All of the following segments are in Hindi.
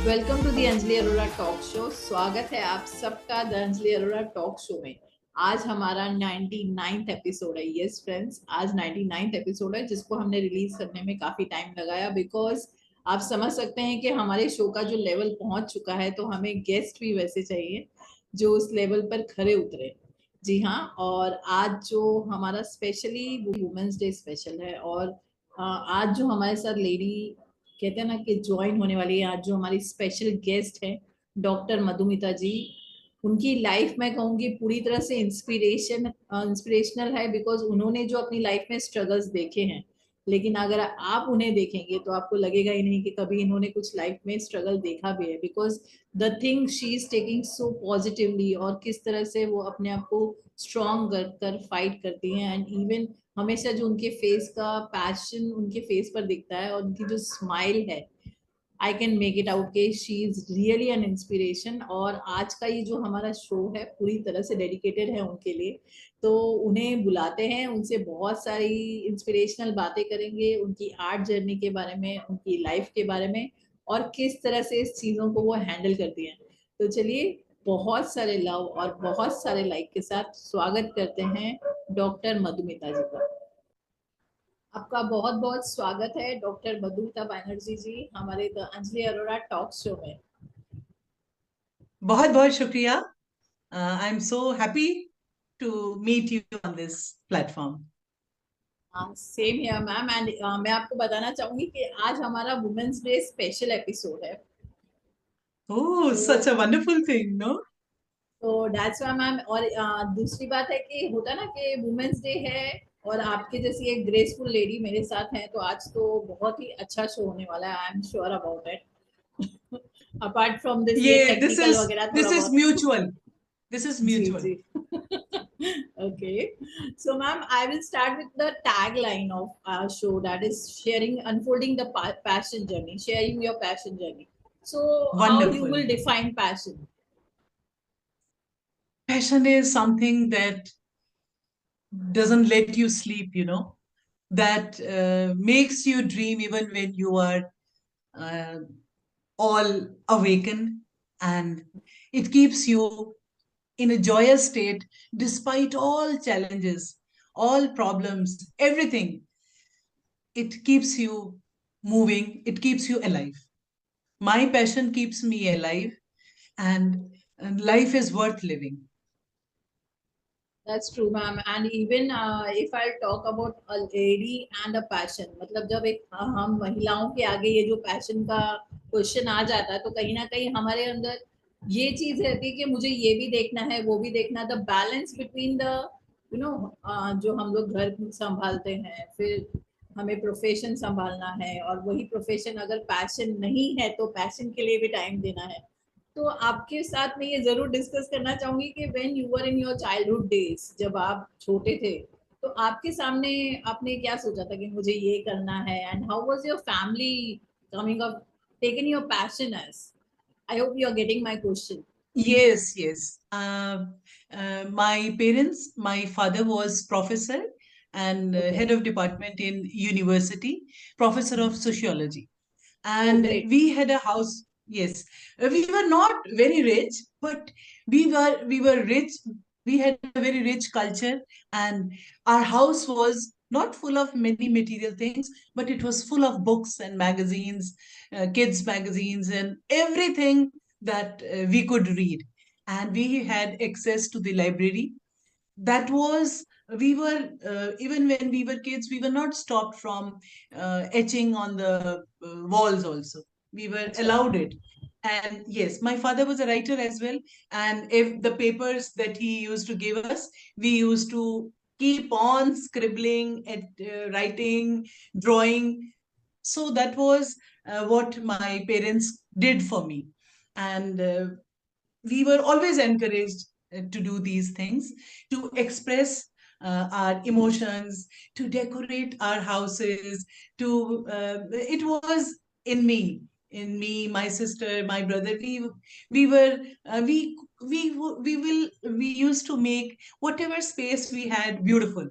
Welcome to the Anjali Arora talk show. स्वागत है आप सबका the Anjali Arora talk show में। आज हमारा 99th एपिसोड है। यस फ्रेंड्स, आज 99th एपिसोड है जिसको हमने रिलीज करने में काफी टाइम लगाया, बिकॉज आप समझ सकते हैं कि हमारे शो का जो लेवल पहुंच चुका है, तो हमें गेस्ट भी वैसे चाहिए जो उस लेवल पर खरे उतरे। जी हाँ, और आज जो हमारा स्पेशली वुमेन्स डे स्पेशल है, और आज जो हमारे साथ लेडी कहते हैं ना कि ज्वाइन होने वाली है, आज जो हमारी स्पेशल गेस्ट है डॉक्टर मधुमिता जी। उनकी लाइफ मैं कहूँगी पूरी तरह से इंस्पिरेशनल है, बिकॉज उन्होंने जो अपनी लाइफ में स्ट्रगल्स देखे हैं, लेकिन अगर आप उन्हें देखेंगे तो आपको लगेगा ही नहीं कि कभी इन्होंने कुछ लाइफ में स्ट्रगल देखा भी है, because the thing she is taking so positively, और किस तरह से वो अपने आप को स्ट्रॉन्ग कर फाइट करती हैं। एंड इवन हमेशा जो उनके फेस का पैशन उनके फेस पर दिखता है, और उनकी जो स्माइल है, I can make it out के she is really an inspiration. और आज का ये जो हमारा शो है पूरी तरह से डेडिकेटेड है उनके लिए। तो उन्हें बुलाते हैं, उनसे बहुत सारी इंस्पिरेशनल बातें करेंगे, उनकी आर्ट जर्नी के बारे में, उनकी लाइफ के बारे में, और किस तरह से इस चीजों को वो हैंडल करती हैं। तो चलिए, बहुत सारे लव और बहुत सारे लाइक के साथ स्वागत करते हैं डॉक्टर मधुमिता जी का। आपका बहुत बहुत स्वागत है डॉक्टर मधुमिता बनर्जी जी हमारे the Anjali Arora talk show में। बहुत बहुत शुक्रिया। I am so happy to meet you on this platform. Same here ma'am. And मैं आपको बताना चाहूंगी कि आज हमारा वुमेन्स डे स्पेशल एपिसोड है। ओह, सच अ वंडरफुल थिंग, नो? तो दैट्स व्हाई मैम। और दूसरी बात है कि होता है ना कि वुमेन्स डे है, और आपके जैसी एक ग्रेसफुल लेडी मेरे साथ है, तो आज तो बहुत ही अच्छा शो होने वाला है। I am sure about it. Apart from this ये ये टेक्निकल वगैरह दिस थोड़ा इज बहुत। म्यूचुअल। दिस इज जी म्यूचुअल। जी। Okay, so ma'am, I will start with the tagline of our show, that is sharing, unfolding the passion journey, sharing your passion journey. So how you Wonderful. will define passion? Passion is something that doesn't let you sleep, that makes you dream even when you are uh, all awakened, and it keeps you in a joyous state despite all challenges, all problems, everything. It keeps you moving, it keeps you alive. My passion keeps me alive, and life is worth living. That's true, ma'am. And even if I'll talk about a lady and a passion, मतलब जब एक हम महिलाओं के आगे ये जो passion का क्वेश्चन आ जाता है, तो कहीं ना कहीं हमारे अंदर ये चीज रहती है कि मुझे ये भी देखना है, वो भी देखना है। The balance between the you know जो हम लोग घर संभालते हैं, फिर हमें प्रोफेशन संभालना है, और वही प्रोफेशन अगर पैशन नहीं है तो पैशन के लिए भी टाइम देना है। तो आपके साथ मैं ये जरूर डिस्कस करना चाहूंगी कि when you were in your childhood days, जब आप छोटे थे, तो आपके सामने आपने क्या सोचा था कि मुझे ये करना है, and how was your family coming up taken your passion as. I hope you are getting my question. Yes, yes. My parents, my father was professor and Okay. head of department in university, professor of sociology. Oh, And great. we had a house. Yes, we were not very rich, but we were rich. We had a very rich culture, and our house was not full of many material things, but it was full of books and magazines, kids magazines, and everything that we could read. And we had access to the library. That was, we were, even when we were kids, we were not stopped from etching on the walls also. We were Acha. allowed it. And yes, my father was a writer as well. And if the papers that he used to give us, we used to keep on scribbling at writing, drawing. So that was what my parents did for me. And we were always encouraged to do these things, to express our emotions, to decorate our houses, to it was in me, my sister, my brother. We were we used to make whatever space we had beautiful.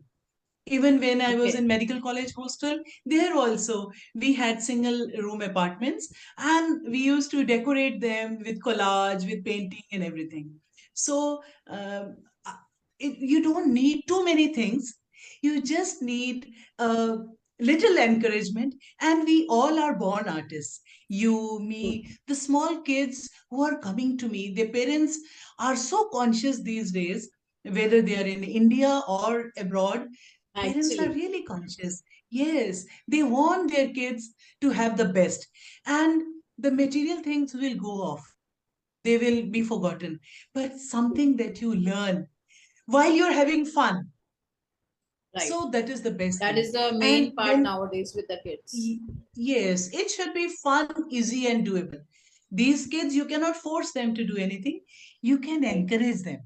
Even when I was in Okay. medical college hostel, there also we had single room apartments, and we used to decorate them with collage, with painting and everything. So um, uh, you don't need too many things. You just need a little encouragement, and we all are born artists. You, True. me, the small kids who are coming to me, their parents are so conscious these days, whether they are in India or abroad. Parents are Actually, really conscious. Yes, they want their kids to have the best. And the material things will go off, they will be forgotten. But something that you learn while you're having fun. right. So that is the best That thing. is the And main part when, nowadays with the kids. y- yes, it should be fun, easy, and doable. These kids, you cannot force them to do anything, you can Right. encourage them.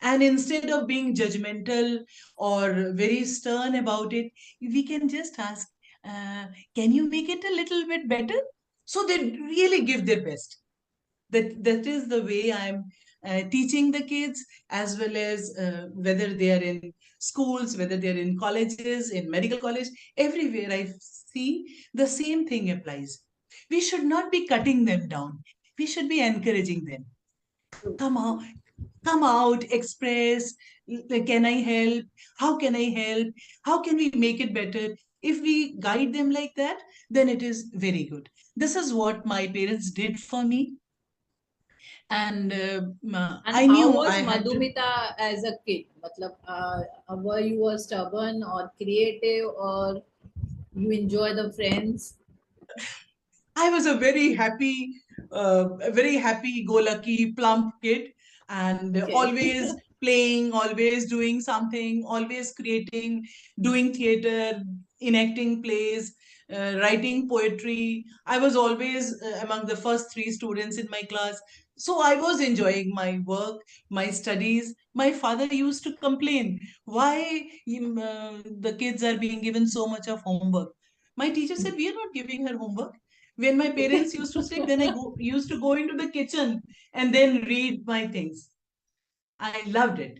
And instead of being judgmental or very stern about it, we can just ask, uh, can you make it a little bit better? So they really give their best. That is the way I'm teaching the kids, as well as whether they are in schools, whether they are in colleges, in medical college, everywhere I see the same thing applies. We should not be cutting them down. We should be encouraging them. True. Come on, come out, express. Can I help? How can I help? How can we make it better? If we guide them like that, then it is very good. This is what my parents did for me. And And I how knew I was had to. Madhumita as a kid? Matlab, were you a stubborn or creative, or you enjoy the friends? I was a very happy go lucky plump kid, and Okay. always playing, always doing something, always creating, doing theater, enacting plays, writing poetry. I was always among the first three students in my class. So I was enjoying my work, my studies. My father used to complain why the kids are being given so much of homework. My teacher said, we are not giving her homework. When my parents used to sleep, then used to go into the kitchen and then read my things. I loved it.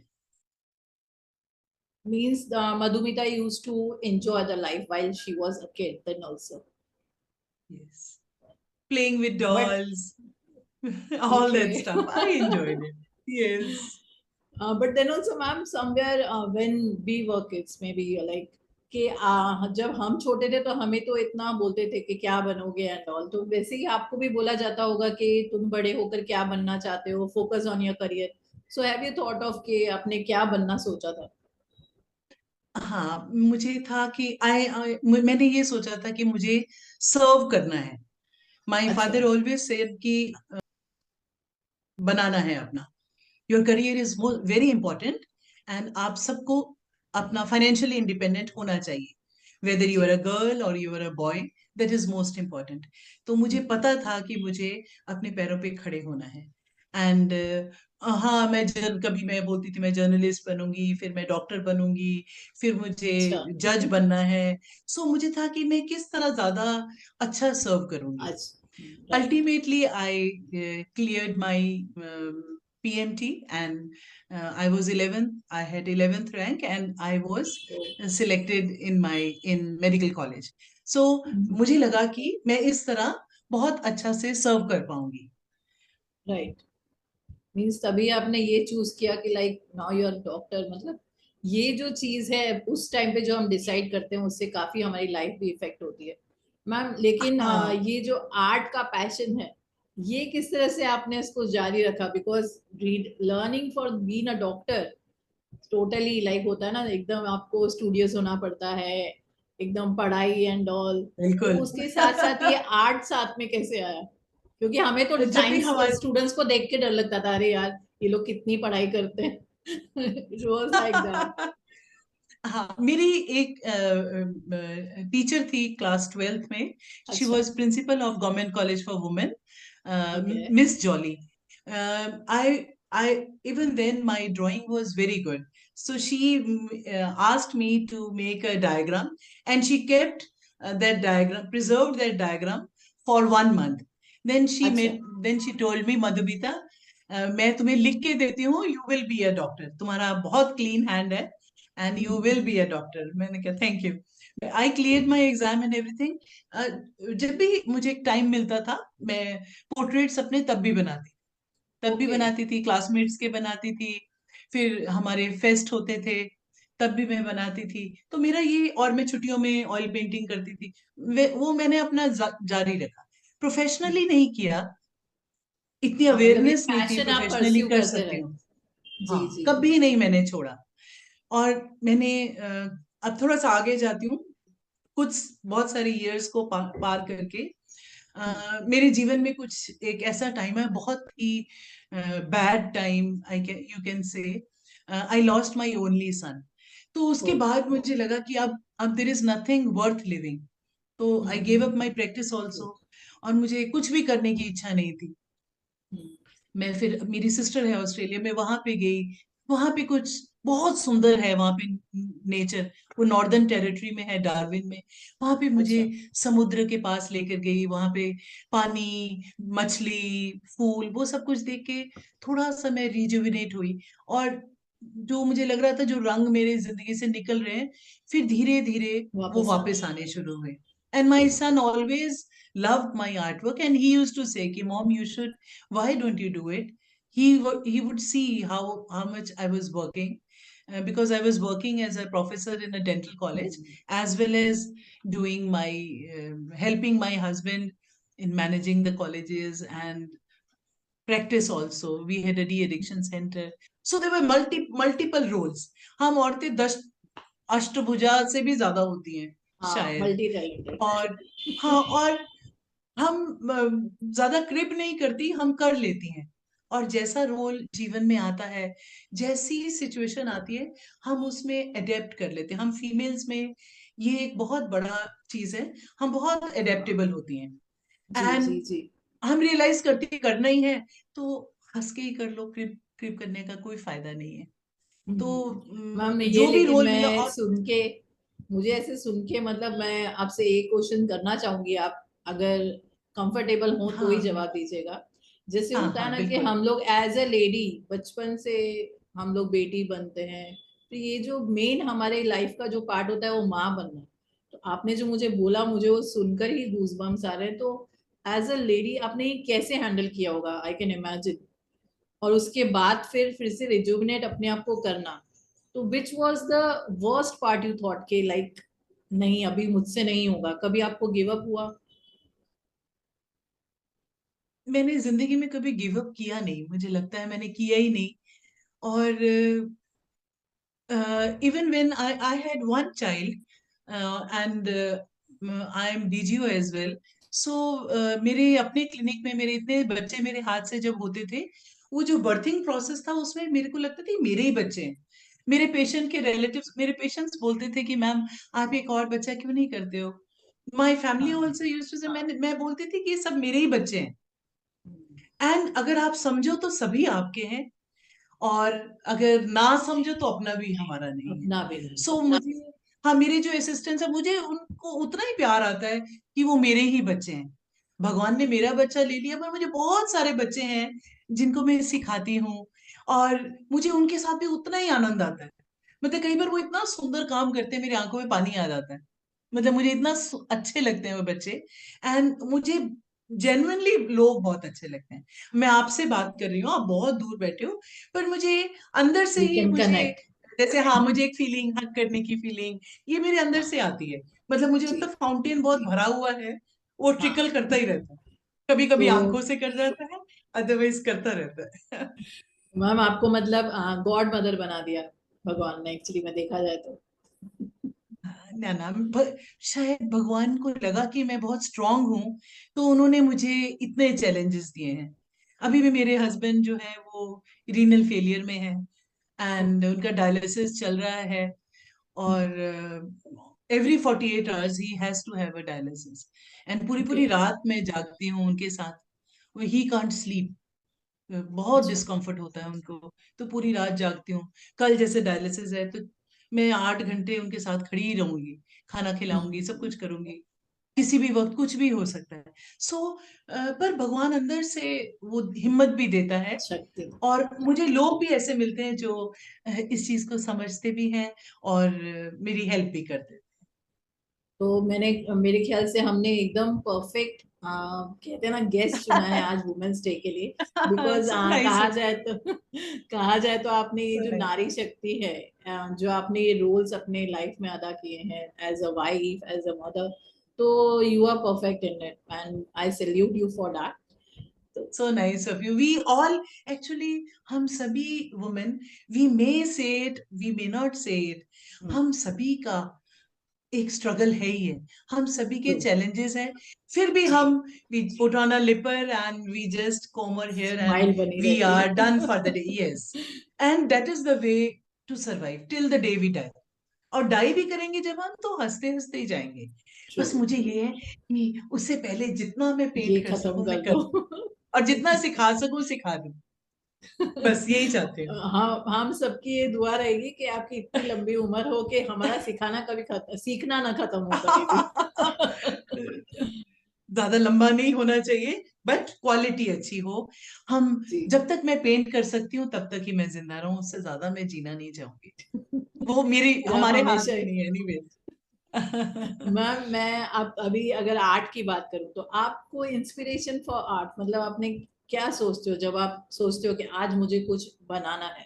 Means Madhumita used to enjoy the life while she was a kid, then also. Yes. Playing with But dolls, all that okay. stuff. I enjoyed it. Yes. But then also, ma'am, somewhere when we were kids, maybe like कि जब हम छोटे थे तो हमें तो इतना बोलते थे कि क्या बनोगे एंड ऑल, तो वैसे ही आपको भी बोला जाता होगा कि तुम बड़े होकर क्या बनना चाहते हो, focus on your career. So have you thought of कि आपने क्या बनना सोचा था? हाँ, मुझे था कि मैंने ये सोचा था कि मुझे सर्व करना है. माय अच्छा. फादर ऑलवेज सेड कि बनाना है अपना. Your career is very important, and आप सबको अपना फाइनेंशियली इंडिपेंडेंट होना चाहिए, वेदर यू आर जी. अ गर्ल और you are a boy. That is most important. तो मुझे पता था कि मुझे अपने पैरों पे खड़े होना है. एंड हाँ, कभी मैं बोलती थी मैं जर्नलिस्ट बनूंगी, फिर मैं डॉक्टर बनूंगी, फिर मुझे अच्छा. जज बनना है. सो मुझे था कि मैं किस तरह ज्यादा अच्छा सर्व करूंगी. अच्छा. Right. Ultimately I cleared my PMT, and I was 11th. I had 11th rank, and I was selected in medical college. So मुझे लगा कि मैं इस तरह बहुत अच्छा से सर्व कर पाऊंगी. राइट. मीन्स तभी आपने ये चूज किया कि like now you are doctor. मतलब ये जो चीज है उस टाइम पे जो हम डिसाइड करते हैं उससे काफी हमारी लाइफ भी इफेक्ट होती है मैम. लेकिन हाँ. ये जो आर्ट का पैशन है ये किस तरह से आपने इसको जारी रखा? Because learning for being a doctor totally like होता है ना, एकदम आपको स्टूडियोज होना पड़ता है, एकदम पढ़ाई एंड ऑल. तो बिल्कुल. उसके साथ साथ ये आर्ट साथ में कैसे आया? क्योंकि हमें तो जब भी साइंस हमारे स्टूडेंट्स को देख के डर लगता था, अरे यार ये लोग कितनी पढ़ाई करते हैं. It was like that. हाँ, मेरी एक टीचर थी क्लास 12th में. शी अच्छा. Was principle of government college for women, okay. Miss jolly. I even then my drawing was very good. So she asked me to make a diagram, and she kept that diagram, preserved that diagram for 1 month. अच्छा. Then she told me, Madhubita, मैं तुम्हें लिख के देती हूँ, you will be a doctor. तुम्हारा बहुत clean hand है, and you will be a doctor. मैंने कहा thank you. I cleared my exam and everything. जब भी मुझे टाइम मिलता था, मैं पोर्ट्रेट्स अपने तब भी ओके. बनाती थी, क्लासमेट्स के बनाती थी, फिर हमारे फेस्ट होते थे तब भी मैं बनाती थी. तो मेरा ये, और मैं छुट्टियों में ऑयल पेंटिंग करती थी. वो मैंने अपना जारी रखा. प्रोफेशनली नहीं किया, इतनी हाँ मतलब ये अवेयरनेस नहीं थी पैशन आप प्रोफेशनली परस्यू कर करते सकती रहे. हूँ. हाँ, जी जी. कभी नहीं मैंने छोड़ा. और मैंने अब थोड़ा सा आगे जाती हूँ, कुछ बहुत सारे इयर्स को पार करके मेरे जीवन में कुछ एक ऐसा टाइम है, बहुत ही bad time, you can say. I lost my only son. तो उसके ओ. बाद मुझे लगा कि अब there is nothing worth living. तो I gave up my practice also, और मुझे कुछ भी करने की इच्छा नहीं थी. मैं फिर, मेरी सिस्टर है ऑस्ट्रेलिया में, वहां पे गई. वहां पे कुछ बहुत सुंदर है वहां पे नेचर. वो नॉर्दर्न टेरिटरी में है, डार्विन में. वहां पे मुझे अच्छा. समुद्र के पास लेकर गई. वहां पे पानी, मछली, फूल, वो सब कुछ देख के थोड़ा सा मैं रिजुविनेट हुई. और जो मुझे लग रहा था जो रंग मेरे जिंदगी से निकल रहे हैं, फिर धीरे धीरे वो वापस आना. वापस आने शुरू हुए. And my son always loved my artwork, and he used to say ki, mom, you should, why don't you do it? He would see how much I was working, because I was working as a professor in a dental college, as well as doing my helping my husband in managing the colleges and practice also. We had a de-addiction center, so there were multiple roles. हम औरतें 10 अष्टभुजा से भी ज्यादा होती हैं हाँ शायद. Multi talented. और हाँ, और हम ज्यादा क्रिप नहीं करती, हम कर लेती हैं. और जैसा रोल जीवन में आता है, जैसी सिचुएशन आती है, हम उसमें अडेप्ट कर लेते हैं. हम फीमेल्स में ये एक बहुत बड़ा चीज है, हम बहुत अडेप्टेबल होती हैं. जी जी एंड जी. हम रियलाइज करते हैं करना ही है, तो हंस के ही कर लो. क्रिप क्रिप करने का कोई फायदा नहीं है. तो मैम ये जो भी लेकिन रोल मिला. मैं और सुन के, मुझे ऐसे सुन के मतलब मैं आपसे एक क्वेश्चन करना चाहूंगी, आप अगर कंफर्टेबल हो तो ही हाँ, जवाब दीजिएगा. जैसे हाँ, होता है हाँ, ना कि बिल्कुल. हम लोग एज ए लेडी बचपन से हम लोग बेटी बनते हैं, तो ये जो मेन हमारे लाइफ का जो पार्ट होता है वो माँ बनना. तो आपने जो मुझे बोला मुझे वो सुनकर ही गूजबम्स आ रहे हैं. तो एज अ लेडी आपने ये कैसे हैंडल किया होगा? I can imagine. और उसके बाद फिर से रिजुविनेट अपने आप को करना, तो which was the worst part you thought के लाइक नहीं अभी मुझसे नहीं होगा? कभी आपको गिव अप हुआ? मैंने जिंदगी में कभी गिव अप किया नहीं, मुझे लगता है मैंने किया ही नहीं. और even when I had one child, and I am DGO as well. So मेरे अपने क्लिनिक में मेरे इतने बच्चे मेरे हाथ से जब होते थे, वो जो बर्थिंग प्रोसेस था उसमें मेरे को लगता था मेरे ही बच्चे हैं. मेरे पेशेंट के रिलेटिव्स, मेरे पेशेंट्स बोलते थे कि मैम आप एक और बच्चा क्यों नहीं करते हो. माई फैमिली हाँ. ऑल्सो यूज्ड टू से, मैं बोलती थी कि ये सब मेरे ही बच्चे हैं. एंड अगर आप समझो तो सभी आपके हैं, और अगर ना समझो तो अपना भी हमारा नहीं है. अपना भी नहीं. सो मुझे, हाँ, मेरे जो असिस्टेंट्स है, मुझे उनको उतना ही प्यार आता है कि वो मेरे ही बच्चे हैं. भगवान ने मेरा बच्चा ले लिया, पर मुझे बहुत सारे बच्चे हैं जिनको मैं सिखाती हूँ, और मुझे उनके साथ भी उतना ही आनंद आता है। मतलब कई बार वो इतना सुंदर काम करते हैं, मेरी आंखों में पानी आ जाता है। मतलब मुझे इतना अच्छे लगते हैं वो बच्चे। एंड मुझे जेन्युइनली लोग बहुत अच्छे लगते हैं। मैं आपसे बात कर रही हूँ, आप बहुत दूर बैठे हो, पर मुझे अंदर से वी ही कैन मुझे कनेक्ट। जैसे, हाँ, मुझे एक फीलिंग, हक करने की फीलिंग, ये मेरे अंदर से आती है। मतलब मुझे जी। लगता है फाउंटेन बहुत भरा हुआ है, वो ट्रिकल हाँ। करता ही रहता है। कभी कभी तो आंखों से कर जाता है, अदरवाइज करता रहता है। मैम आपको मतलब गॉड मदर बना दिया भगवान ने, एक्चुअली में देखा जाए तो। ना ना, शायद भगवान को लगा कि मैं बहुत स्ट्रांग हूँ, तो उन्होंने मुझे इतने चैलेंजेस दिए हैं। अभी भी मेरे हस्बैंड जो है वो रीनल फेलियर में है, एंड उनका डायलिसिस चल रहा है। और एवरी 48 आवर्स ही has to have a dialysis. And पूरी ओके। पूरी रात मैं जागती हूँ उनके साथ। ही कांट स्लीप, बहुत अच्छा। डिस्कम्फर्ट होता है उनको, तो पूरी रात जागती हूँ। कल जैसे डायलिसिस है, तो मैं 8 घंटे उनके साथ खड़ी ही रहूंगी, खाना खिलाऊंगी, सब हम्म। कुछ करूंगी। किसी भी वक्त कुछ भी हो सकता है। सो पर भगवान अंदर से वो हिम्मत भी देता है। शक्ति। और मुझे लोग भी ऐसे मिलते हैं जो इस चीज को समझते भी हैं, और मेरी हेल्प भी करते तो मैंने, मेरे ख्याल से हमने एकदम परफेक्ट कहते हैं ना गेस्ट चुना है हैं। आज वुमेन्स डे के लिए। बिकॉज सो नाइस कहा ऑफ जाए तो कहा जाए तो आपने ये यू। जो नारी शक्ति है, जो आपने ये रोल्स अपने लाइफ में अदा किए हैं, as a wife, as a mother, तो you are perfect in it and I salute you for that. तो So nice of you. We all actually, हम सभी women, we may say it, we may not say it. हम सभी का एक स्ट्रगल है ही है, हम सभी के ट्रू। चैलेंजेस हैं। फिर भी जी। हम, we put on a lipper and we just comb our hair and smile बनी we रहती are done for the day. है। Yes, and that is the way to survive till the day we die. और डाई भी करेंगे जब हम, तो हंसते हंसते ही जाएंगे। ट्रू। बस मुझे ये है कि उससे पहले जितना मैं ये पेंट कर खत्म सकूं मैं कर कर दो। दूं, और जितना सिखा सकूं सिखा दूं। बस यही चाहते हैं। हम सबकी ये दुआ रहेगी कि आपकी इतनी लंबी उम्र हो कि हमारा सिखाना कभी खत्म, सीखना ना खत्म हो कभी भी। ज्यादा लंबा नहीं होना चाहिए, बट क्वालिटी अच्छी हो। हम, जी। जब तक मैं पेंट कर सकती हूँ तब तक ही मैं जिंदा रहूं, उससे ज्यादा मैं जीना नहीं चाहूंगी। वो मेरी, फिर आप हमारे हाथ हमेशा में नहीं है एनीवेज। मैम, मैं आप अभी अगर आर्ट की बात करूं तो आपको इंस्पिरेशन फॉर आर्ट मतलब आपने क्या सोचते हो जब आप सोचते हो कि आज मुझे कुछ बनाना है,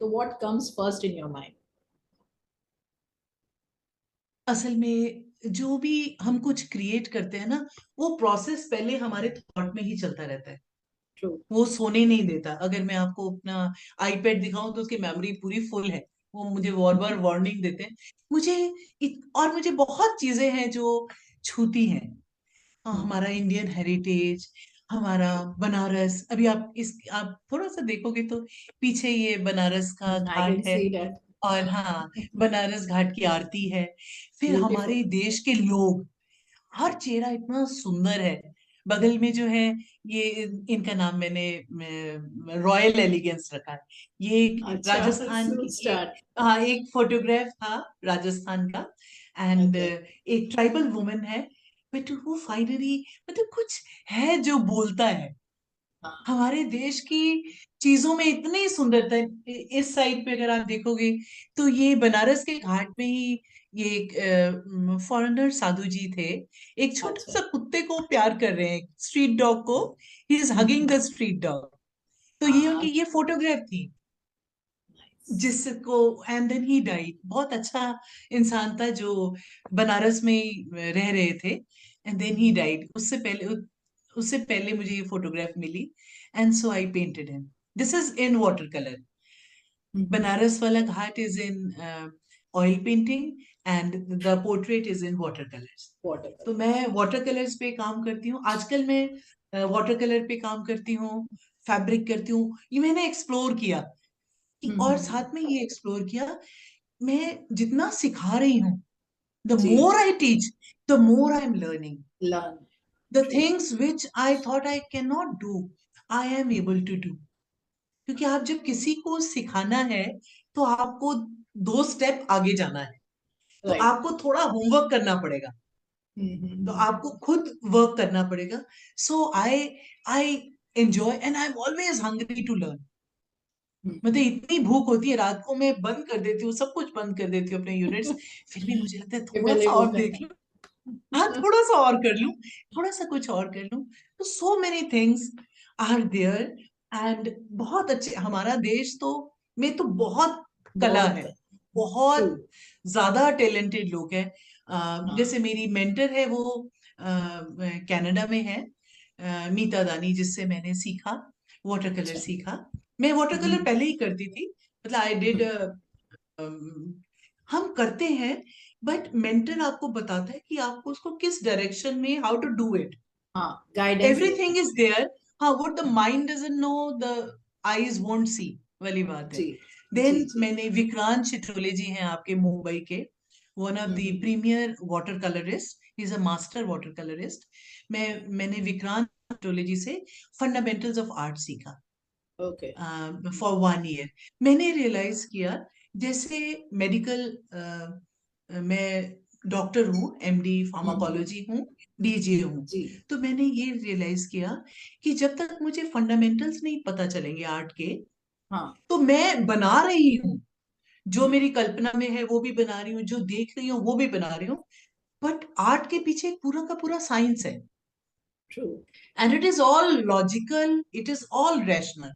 तो what comes first in your mind? असल में जो भी हम कुछ क्रिएट करते हैं ना, वो प्रोसेस पहले हमारे थॉट में ही चलता रहता है। ट्रू। वो सोने नहीं देता। अगर मैं आपको अपना आईपैड दिखाऊं तो उसकी मेमोरी पूरी फुल है। वो मुझे बार बार वार्निंग देते हैं। मुझे और मुझे बहुत चीजें हैं जो छूती हैं। हमारा इंडियन हेरिटेज, हमारा बनारस। अभी आप थोड़ा सा देखोगे तो पीछे ये बनारस का आई कैन घाट है। See that. और हाँ, बनारस घाट की आरती है। फिर ब्यूटीफुल। हमारे देश के लोग, हर चेहरा इतना सुंदर है। बगल में जो है, ये इनका नाम मैंने रॉयल एलिगेंस रखा है। ये एक अच्छा। राजस्थान सो की एक, स्टार्ट। हाँ, एक फोटोग्राफ था राजस्थान का। And okay. एक ट्राइबल वुमन है, बट वो फाइनली, मतलब कुछ है जो बोलता है। हाँ। हमारे देश की चीजों में इतनी सुंदरता है। इस साइड पे अगर आप देखोगे तो ये बनारस के घाट में ही, ये एक फॉरेनर साधु जी थे, एक छोटा अच्छा। सा कुत्ते को प्यार कर रहे हैं, स्ट्रीट डॉग को। He is hugging the street dog. तो ये उनकी ये फोटोग्राफ थी, नाइस। जिसको, एंड देन ही डाइड। बहुत अच्छा इंसान था जो बनारस में ही रह रहे थे। And then he died. उससे पहले मुझे ये फोटोग्राफ मिली, and so I painted him. This is in water colour. Banaras वाला घाट is in oil painting, and the portrait is in water colours. Water तो कलर। मैं वाटर कलर्स पे काम करती हूँ आजकल। मैं वाटर कलर पे काम करती हूँ, फैब्रिक करती हूँ। ये मैंने एक्सप्लोर किया और साथ में ये एक्सप्लोर किया, मैं जितना सिखा रही हूँ, द जी। More I teach, the more I am learning. Learn. The true. Things which I thought I can not do, I am able to do. क्योंकि आप जब किसी को सिखाना है, तो आपको 2 स्टेप आगे जाना है। तो राइट। आपको थोड़ा होमवर्क करना पड़ेगा। तो आपको खुद वर्क करना पड़ेगा। So I enjoy, and I am always hungry to learn. मतलब इतनी भूख होती है, रात को मैं बंद कर देती हूँ, सब कुछ बंद कर देती हूँ अपने यूनिट्स, फिर भी मुझे लगता है कि थोड़ा पहले सा वो और देख करना लूं, हाँ थोड़ा सा और कर लूं, थोड़ा सा कुछ और कर लूं। तो so many things are there. And बहुत अच्छे, हमारा देश तो में तो बहुत कला बहुत है, बहुत ट्रू। ज्यादा टैलेंटेड लोग हैं। हाँ। जैसे मेरी मेंटर है वो कनाडा में है, मीता दानी, जिससे मैंने सीखा, वाटर कलर अच्छा। सीखा। मैं वाटर कलर हम्म, पहले ही करती थी, मतलब आई डिड, हम्म, हम करते हैं, बट मेंटर आपको बताता है कि आपको उसको किस डायरेक्शन में, हाउ टू डू इट, हाँ, गाइडेंस देते एवरीथिंग हैं। Is there. हाँ, what the hmm, mind doesn't know, the eyes won't see वाली बात है। जी जी देन जी। मैंने विक्रांत चित्रोले जी हैं आपके मुंबई के, one of the hmm, premier water colourist, is a master water colourist. मैंने विक्रांत चित्रोले जी से फंडामेंटल्स ऑफ आर्ट सीखा ओके। For 1 year. मैंने रियलाइज किया, जैसे मेडिकल, मैं डॉक्टर हूँ, एमडी हम्म, फार्माकोलॉजी हूँ, डीजे हूँ। जी। तो मैंने ये रियलाइज किया कि जब तक मुझे फंडामेंटल्स नहीं पता चलेंगे आर्ट के, हाँ। तो मैं बना रही हूँ, जो हम्म, मेरी कल्पना में है वो भी बना रही हूँ, जो देख रही हूँ वो भी बना रही हूँ, बट आर्ट के पीछे एक पूरा का पूरा साइंस है, true. And it is all logical, it is all rational.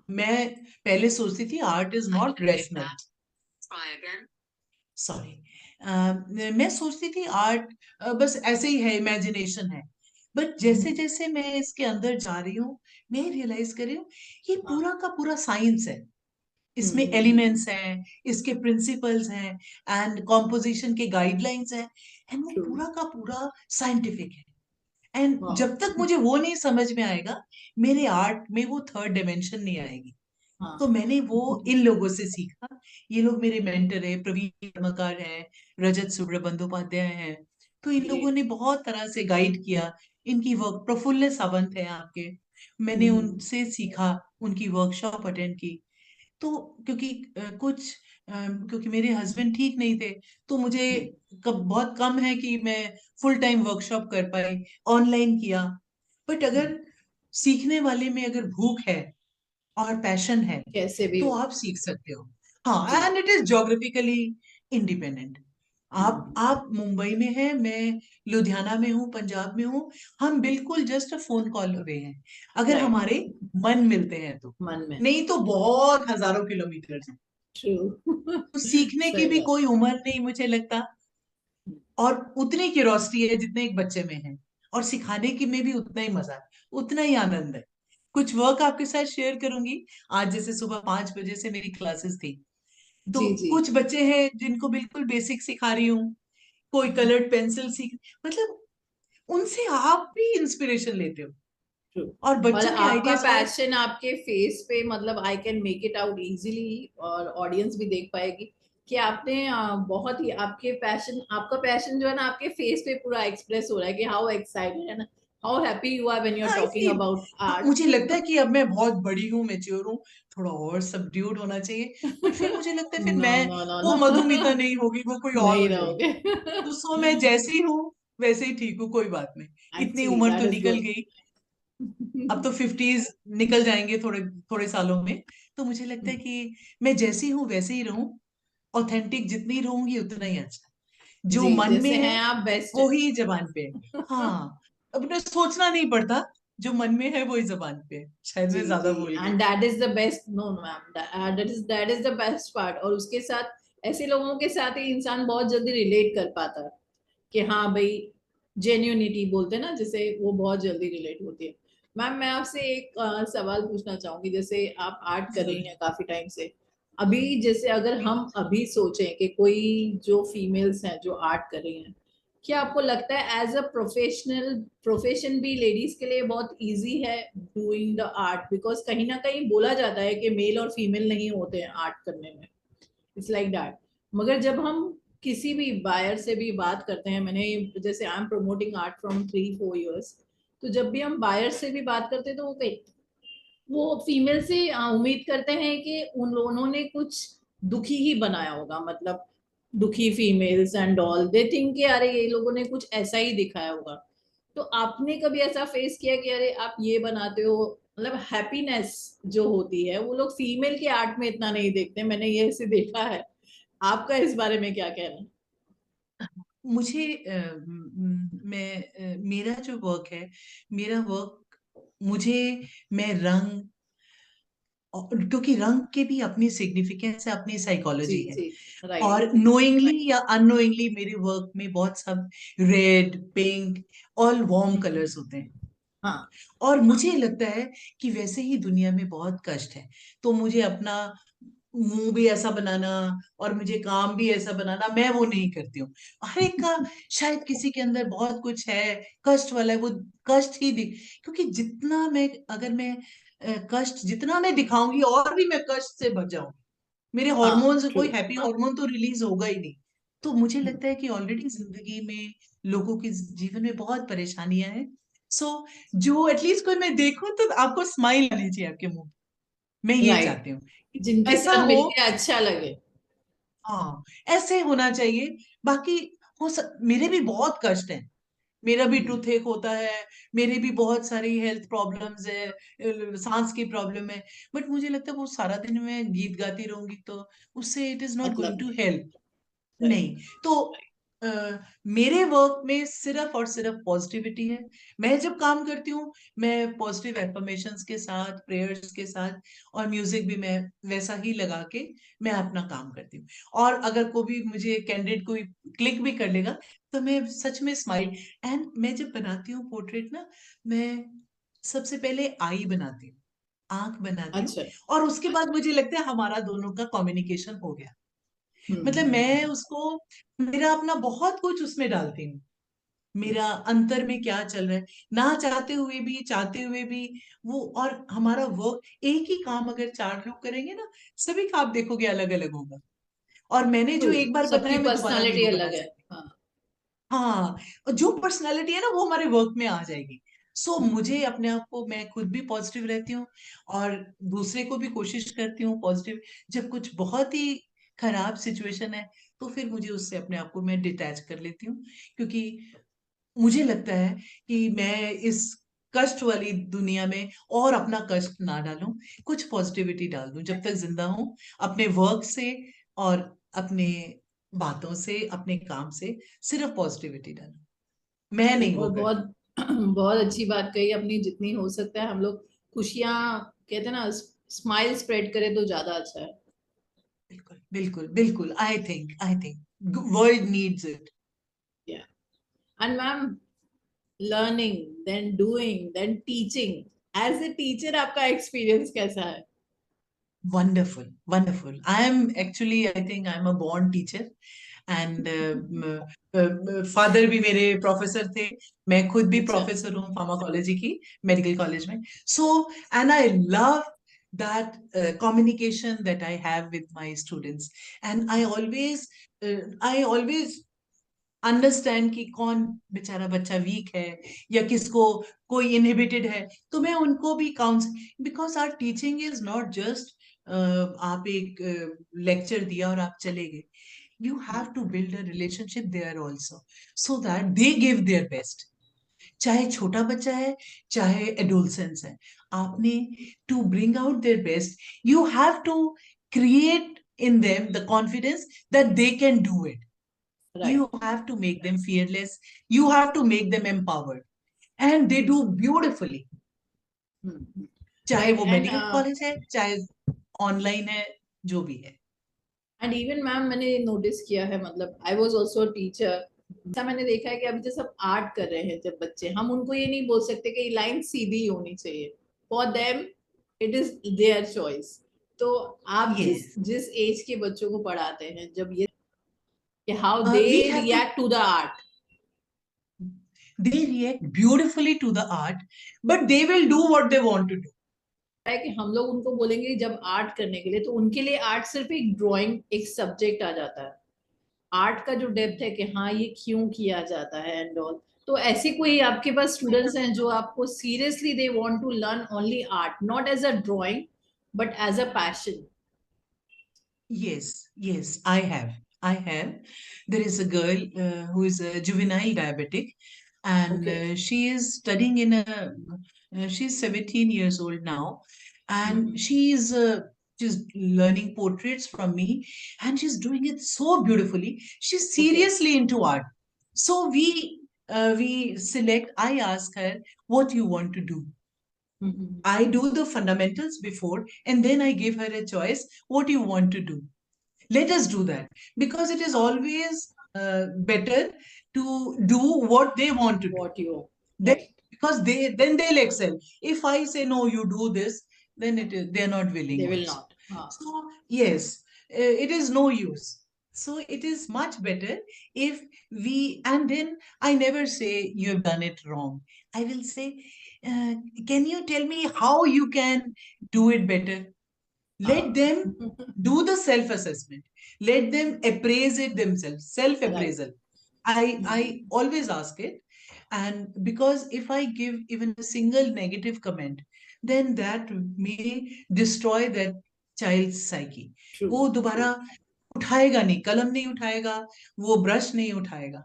मैं पहले सोचती थी art is not rational, sorry, मैं सोचती थी आर्ट बस ऐसे ही है, इमेजिनेशन है। बट जैसे हम्म, जैसे मैं इसके अंदर जा रही हूँ, मैं रियलाइज कर रही हूँ ये हाँ। पूरा का पूरा साइंस है, इसमें हम्म। एलिमेंट्स हैं, इसके प्रिंसिपल्स हैं, एंड कॉम्पोजिशन के गाइडलाइंस हैं, एंड वो ट्रू। पूरा का पूरा साइंटिफिक है। And wow. जब तक मुझे वो नहीं समझ में आएगा, मेरे आर्ट में वो थर्ड डिमेंशन नहीं आएगी। तो हाँ। मैंने वो इन लोगों से सीखा। ये लोग मेरे मेंटर है, प्रवीण कर्मकार हैं, रजत सुब्र बंदोपाध्याय हैं। तो इन लोगों ग्रेट। ने बहुत तरह से गाइड किया। इनकी वर्क, प्रफुल्ल सावंत है आपके, मैंने हम्म, उनसे सीखा, उनकी वर्कशॉप अटेंड की। तो क्योंकि क्योंकि मेरे हस्बैंड ठीक नहीं थे, तो मुझे बहुत कम है कि मैं फुल टाइम वर्कशॉप कर पाई, ऑनलाइन किया। बट अगर सीखने वाले में अगर भूख है और पैशन है, कैसे भी तो हो। आप सीख सकते हो। हाँ, जी। And it is geographically independent. आप हम्म, आप मुंबई में हैं, मैं लुधियाना में हूँ, पंजाब में हूँ, हम बिल्कुल जस्ट फोन कॉल अवे हैं, अगर राइट। हमारे मन मिलते हैं तो। मन में। नहीं तो बहुत हजारों किलोमीटर है। ट्रू। तो सीखने की सही भी बात। कोई उम्र नहीं मुझे लगता, और उतनी क्यूरोसिटी है जितने एक बच्चे में है, और सिखाने की में भी उतना ही मजा है, उतना ही आनंद है। कुछ वर्क आपके साथ शेयर करूंगी। आज जैसे सुबह 5 बजे से मेरी क्लासेस थी, तो जी जी। कुछ बच्चे हैं जिनको बिल्कुल बेसिक सिखा रही हूँ, कोई कलर्ड पेंसिल सीख, मतलब उनसे आप भी इंस्पिरेशन लेते हो, ट्रू। और और बच्चों के आपका आइडियाज। और पैशन आपके फेस पे, मतलब आई can make it out easily, और ऑडियंस भी देख पाएगी कि आपने बहुत ही आपके पैशन, आपका पैशन जो है ना आपके फेस पे पूरा एक्सप्रेस हो रहा है कि हाउ एक्साइटेड है ना, how happy you are when you are हाँ, टॉकिंग इसलिए अबाउट आर्ट। मुझे लगता है कि अब मैं बहुत बड़ी हूँ, मेच्योर हूँ, थोड़ा और सबड्यूड होना चाहिए। बट फिर मुझे लगता है फिर नो मैं, नो नो वो नो। मधुमिता नहीं होगी, वो कोई और नहीं हो जाएगी। रहोगे। तो सो मैं जैसी हूँ वैसे ही ठीक हूँ, कोई बात नहीं। इतनी एक्चुअली उम्र दैट तो इज निकल गुड। गई, अब तो 50s निकल जाएंगे थोड़े थोड़े सालों में। तो मुझे लगता है कि मैं जैसी हूँ वैसे ही रहूं, ऑथेंटिक जितनी रहूंगी उतना ही अच्छा है। जो जी, मन में जैसे है हैं आप बेस्ट वो है। ही जबान पे है। हाँ, अब उन्हें सोचना नहीं पड़ता, जो मन में है वो ही जबान पे है। शायद जी मैं ज्यादा जी। बोल गई। And that is the best, no no ma'am, that is the best part. और उसके साथ ऐसे लोगों के साथ ही इंसान बहुत जल्दी रिलेट कर पाता है कि हाँ भाई, जेन्यूनिटी बोलते हैं ना जिसे, वो बहुत जल्दी रिलेट होती है। मैम मैं आपसे एक सवाल पूछना चाहूंगी। जैसे आप आर्ट कर रही जरूर। हैं काफी टाइम से, अभी जैसे अगर हम अभी सोचें कि कोई जो फीमेल्स हैं जो आर्ट कर रही हैं, क्या आपको लगता है एज अ प्रोफेशनल प्रोफेशन भी लेडीज के लिए बहुत इजी है डूइंग द आर्ट? बिकॉज कहीं ना कहीं बोला जाता है कि मेल और फीमेल नहीं होते हैं आर्ट करने में, इट्स लाइक दैट। मगर जब हम किसी भी बायर से भी बात करते हैं, मैंने जैसे I am promoting art from 3-4 years, तो जब भी हम बायर से भी बात करते हैं तो वो फीमेल से उम्मीद करते हैं कि उन्होंने कुछ दुखी ही बनाया होगा, मतलब दुखी females and all, they think कि अरे ये लोगों ने कुछ ऐसा ही दिखाया होगा। तो आपने कभी ऐसा फेस किया कि अरे आप ये बनाते हो मतलब हैप्पीनेस जो होती है वो लोग फीमेल के आर्ट में इतना नहीं देखते, मैंने ये ऐसे देखा है। आपका इस बारे में क्या कहना है? मुझे मेरा जो वर्क है, मेरा वर्क, मुझे, मैं रंग, क्योंकि रंग के भी अपनी सिग्निफिकेंस है, अपनी जी साइकोलॉजी है। जी, राइट। और नोइंगली या अननोइंगली मेरे वर्क में बहुत सब red, pink, all warm colours होते हैं। हाँ और मुझे लगता है कि वैसे ही दुनिया में बहुत कष्ट है, तो मुझे अपना मुंह भी ऐसा बनाना और मुझे काम भी ऐसा बनाना, मैं वो नहीं करती हूँ। हर एक का शायद किसी के अंदर बहुत कुछ है, कष्ट वाला है, वो कष्ट ही दिख, क्योंकि जितना मैं, अगर मैं कष्ट जितना मैं दिखाऊंगी और भी मैं कष्ट से भर जाऊंगी, मेरे हाँ, हॉर्मोन्स, ट्रू। कोई हैप्पी हार्मोन तो रिलीज होगा ही नहीं। तो मुझे लगता है कि ऑलरेडी जिंदगी में, लोगों के जीवन में बहुत परेशानियां हैं। सो जो एटलीस्ट कोई मैं देखूं तो आपको स्माइल आनी चाहिए आपके मुंह पे। मैं ये राइट, चाहती हूँ कि जिनके ऐसा साथ हो। मिलके अच्छा लगे। हाँ, ऐसे होना चाहिए। बाकी मेरे भी बहुत कष्ट हैं, मेरा भी हम्म, टूथ एक होता है, मेरे भी बहुत सारी हेल्थ प्रॉब्लम्स है, सांस की प्रॉब्लम है। बट मुझे लगता है वो सारा दिन मैं गीत गाती रहूंगी तो उससे इट इज नॉट मतलब गोइंग टू नहीं। हेल्प। राइट। नहीं। तो अ, मेरे वर्क में सिर्फ और सिर्फ पॉजिटिविटी है। मैं जब काम करती हूँ, मैं पॉजिटिव एफर्मेशंस के साथ, प्रेयर्स के साथ, और म्यूजिक भी मैं वैसा ही लगा के मैं अपना काम करती हूँ। और अगर कोई भी मुझे कैंडिडेट कोई क्लिक भी कर लेगा तो मैं सच में स्माइल। एंड मैं जब बनाती हूँ पोर्ट्रेट ना, मैं सबसे पहले आई बनाती हूँ, आंख बनाती हूँ, अच्छा। और उसके बाद मुझे लगता है हमारा दोनों का कम्युनिकेशन हो गया। मतलब मैं हम्म। उसको, मेरा अपना बहुत कुछ उसमें डालती हूँ, मेरा अंतर में क्या चल रहा है, ना चाहते हुए भी, चाहते हुए भी। वो, और हमारा वर्क, एक ही काम अगर चार लोग करेंगे ना, सभी का आप देखोगे अलग अलग होगा। और मैंने ट्रू, जो एक बार सबकी बनाया मैं दोबारा नहीं पर्सनालिटी वो बना अलग है। सकती। हाँ। हाँ, और जो पर्सनैलिटी है ना वो हमारे वर्क में आ जाएगी। सो हम्म, मुझे अपने आप को, मैं खुद भी पॉजिटिव रहती हूँ और दूसरे को भी कोशिश करती हूँ पॉजिटिव। जब कुछ बहुत ही खराब सिचुएशन है तो फिर मुझे उससे अपने आप को मैं डिटैच कर लेती हूँ, क्योंकि मुझे लगता है कि मैं इस कष्ट वाली दुनिया में और अपना कष्ट ना डालूं, कुछ पॉजिटिविटी डाल दूं जब तक जिंदा हूं, अपने वर्क से और अपने बातों से, अपने काम से सिर्फ पॉजिटिविटी डालूं। मैं ट्रू। नहीं और वो बहुत करती। बहुत अच्छी बात कही, अपनी जितनी हो सकता है हम लोग खुशियां, कहते हैं ना, स्माइल स्प्रेड करें तो ज्यादा अच्छा है। बिल्कुल बिल्कुल बिल्कुल, I think world needs it. या। And ma'am, learning, then doing, then teaching, as a teacher आपका एक्सपीरियंस कैसा है? Wonderful wonderful, I am actually, I think I am a born teacher. And father भी मेरे प्रोफेसर थे, मैं खुद भी अच्छा। प्रोफेसर हूँ फार्माकोलॉजी की, मेडिकल कॉलेज में। So and I love that communication that I have with my students, and I always understand कि कौन बेचारा बच्चा वीक है या किसको कोई इनहिबिटेड है, तो मैं उनको भी counsel, because our teaching is not just आप एक लेक्चर दिया और आप चले गए। You have to build a relationship there also, so that they give their best. चाहे छोटा बच्चा है, चाहे एडोलसेंस है, आपने to bring out their best, you have to create in them the confidence that they can do it. You right. have to make them fearless. You have to make them empowered. And they do beautifully. चाहे राइट। वो एंड मेडिकल कॉलेज है, चाहे ऑनलाइन है, जो भी है। एंड इवन मैम, मैंने नोटिस किया है, मतलब आई वाज आल्सो टीचर, ऐसा मैंने देखा है कि अभी जैसे सब आर्ट कर रहे हैं जब बच्चे, हम उनको ये नहीं बोल सकते कि लाइन सीधी होनी चाहिए। For them it is their choice. तो आप जिस Yes. जिस एज के बच्चों को पढ़ाते हैं, जब ये कि how they We have to, react to the art, they react beautifully to the art, but they will do what they want to do. है कि हम लोग उनको बोलेंगे जब आर्ट करने के लिए, तो उनके लिए आर्ट सिर्फ एक ड्राइंग, एक सब्जेक्ट आ जाता है। आर्ट का जो डेप्थ है कि हाँ ये क्यों किया जाता है एंड ऑल। तो ऐसे कोई आपके पास स्टूडेंट्स हैं जो आपको seriously they want to learn only art, not as a drawing but as a passion? Yes, yes, I have. I have. There is a girl who is a juvenile diabetic, and okay. she is studying in a She's 17 years old now, and Mhm. she's learning portraits from me, and she's doing it so beautifully. She's Okay. seriously into art. So we select. I ask her, what you want to do. Mhm. I do the fundamentals before, and then I give her a choice. What do you want to do? Let us do that, because it is Ah, always better to do what they want to do. what you Then, right. because then they'll excel. If I say no, you do this, then they're not willing They will also. not. Ah. So yes, it is no use. So it is much better if we, and then I never say you have done it wrong. I will say, uh, can you tell me how you can do it better? Let Ah. them do the self assessment. Let them appraise it themselves, self Right. appraisal. I Mhm. always ask it, and because if I give even a single negative comment, then that may destroy that child's psyche. True. वो दोबारा True. उठाएगा नहीं, कलम नहीं उठाएगा, वो ब्रश नहीं उठाएगा.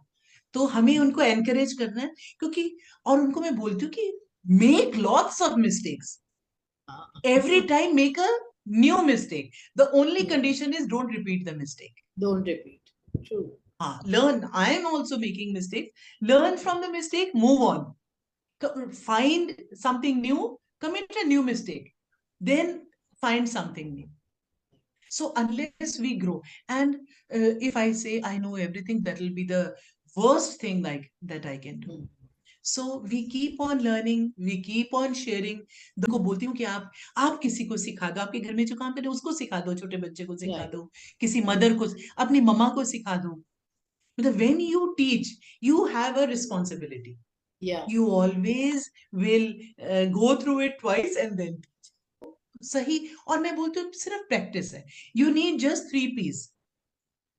तो हमें Mhm. उनको एनकरेज करना है, क्योंकि और उनको मैं बोलती हूँ कि make lots of mistakes. Ah. Every time make a new mistake. The only Yeah. condition is don't repeat the mistake. Don't repeat. True. Learn. I am also making mistakes. Learn from the mistake, move on. Find something new, commit a new mistake. Then find something new. So unless we grow, and if I say I know everything, that will be the worst thing like that I can do. Mhm. So we keep on learning, we keep on sharing. को बोलती हूँ कि आप किसी को सिखा दो, आपके घर में जो काम करे उसको सिखा दो, छोटे बच्चे को सिखा Right. दो, किसी मदर को, अपनी मम्मा को सिखा दो. मतलब when you teach, you have a responsibility. Yeah. You always will go through it twice and then सही. और मैं बोलती हूँ सिर्फ प्रैक्टिस है. You need just 3 P's.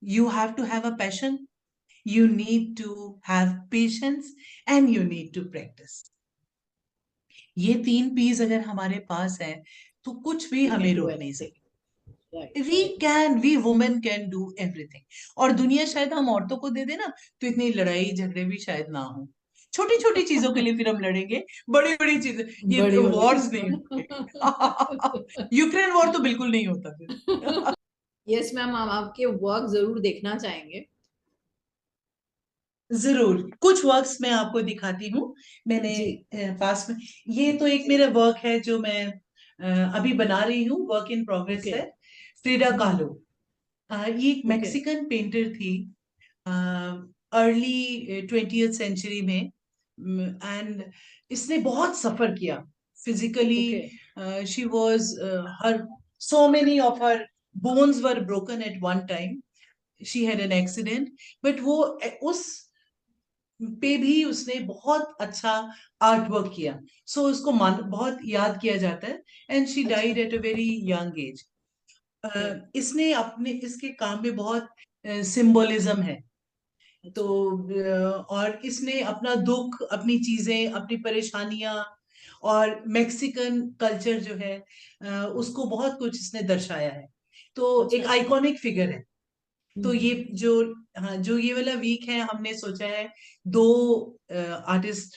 You have to have a passion, you need to have patience, and you need to practice. ये 3 P's अगर हमारे पास है, तो कुछ भी We हमें can do रोक नहीं anything. सकता. Right. We women can do everything. और दुनिया शायद हम औरतों को दे दे ना, तो इतनी लड़ाई झगड़े भी शायद ना हो. छोटी छोटी चीजों के लिए फिर हम लड़ेंगे, बड़ी बड़ी चीजें, ये बड़ी बड़ी वॉर्स नहीं चीजों. होंगे. यूक्रेन वॉर तो बिल्कुल नहीं होता फिर. यस मैम, हम आपके वर्क जरूर देखना चाहेंगे. जरूर. कुछ वर्क्स मैं आपको दिखाती हूँ. मैंने जी. पास में, ये तो एक मेरा वर्क है जो मैं अभी बना रही हूँ, वर्क इन प्रोग्रेस ओके. है. फ्रिडा kahlo. ये एक ओके. मैक्सिकन पेंटर थी अर्ली 20th सेंचुरी में. एंड इसने बहुत सफर किया physically. Okay. She was her so many of her bones were broken at one time. She had an accident, but वो उस पे भी उसने बहुत अच्छा आर्ट वर्क किया. सो उसको बहुत याद किया जाता है. एंड शी अच्छा. Died at a very young age. Okay. इसने अपने इसके काम में बहुत सिंबलिज्म है. तो अच्छा. और इसने अपना दुख, अपनी चीजें, अपनी परेशानियां, और मैक्सिकन कल्चर जो है उसको बहुत कुछ इसने दर्शाया है. तो अच्छा. एक आइकॉनिक फिगर है. तो ये हम्म. जो, हाँ, जो ये वाला वीक है, हमने सोचा है 2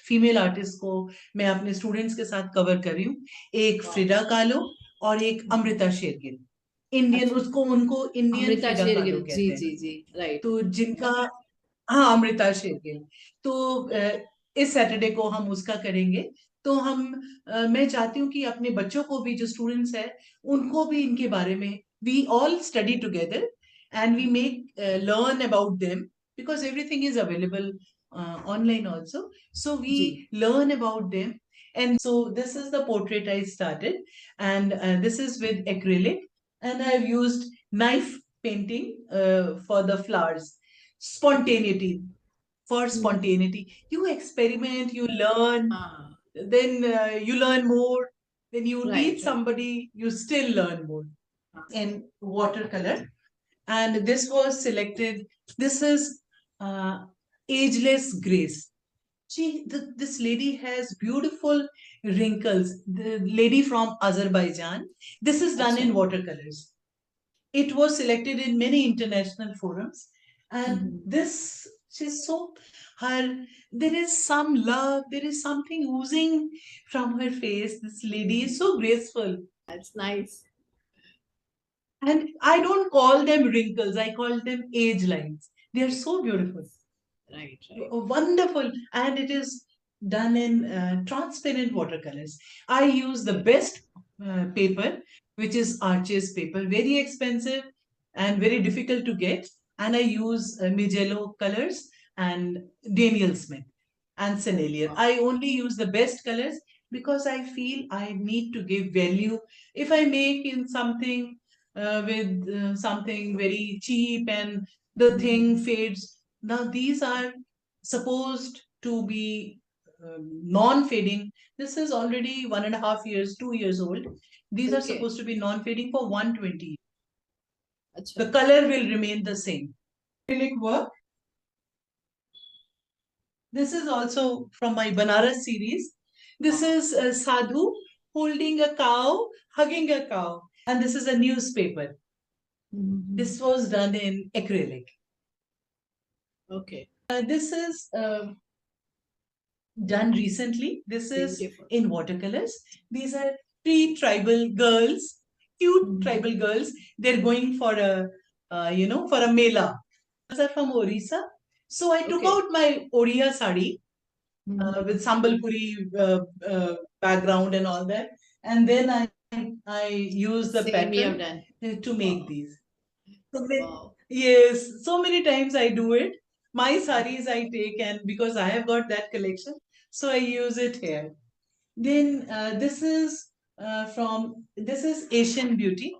फीमेल आर्टिस्ट को मैं अपने स्टूडेंट्स के साथ कवर कर रही हूँ. एक वाह. फ्रिडा kahlo और एक अमृता शेरगिल. इंडियन, अच्छा. उसको उनको Indian Amrita Frida kahlo Shergil. जी कहते हैं. जी जी. राइट. तो जिनका, हाँ, अमृता शेरगिल. तो इस सैटरडे को हम उसका करेंगे. तो मैं चाहती हूँ कि अपने बच्चों को भी, जो स्टूडेंट्स हैं, उनको भी इनके बारे में, we all study together and we make learn about them, because everything is available online also. So we जी. learn about them. And so this is the portrait I started, and this is with acrylic, and I've used knife painting for the flowers. Okay. Spontaneity. For hmm. spontaneity, you experiment, you learn, हाँ. then you learn more. Then you right. teach right. somebody, you still learn more. हाँ. In watercolor, and this was selected. This is uh, Ageless Grace. This lady has beautiful wrinkles. The lady from Azerbaijan. This is done अच्छा. in watercolors. It was selected in many international forums, and hmm. this She's so, there is some love, there is something oozing from her face. This lady is so graceful. That's nice. And I don't call them wrinkles, I call them age lines. They are so beautiful. Right, right. Wonderful. And it is done in transparent watercolors. I use the best paper, which is Arches paper, very expensive and very difficult to get. And I use Mijello colors and Daniel Smith and Sennelier. Wow. I only use the best colors because I feel I need to give value. If I make in something with something very cheap and the thing fades, now these are supposed to be non-fading. This is already 1.5 years, 2 years old. These are Okay. supposed to be non-fading for 120. Acha. The color will remain the same. Acrylic work. This is also from my Banaras series. This is Sadhu holding a cow, hugging a cow. And this is a newspaper. This was done in acrylic. Okay. This is done recently. This is Beautiful. in watercolors. These are three tribal girls, cute tribal girls. They're going for a, for a mela. These are from Orissa. So I took Okay. out my Odia sari with Sambalpuri background and all that, and then I use the Same you have pattern done. to make Wow. these. Wow. Yes, so many times I do it. My saris I take, and because I have got that collection, so I use it here. Then this is Asian Beauty.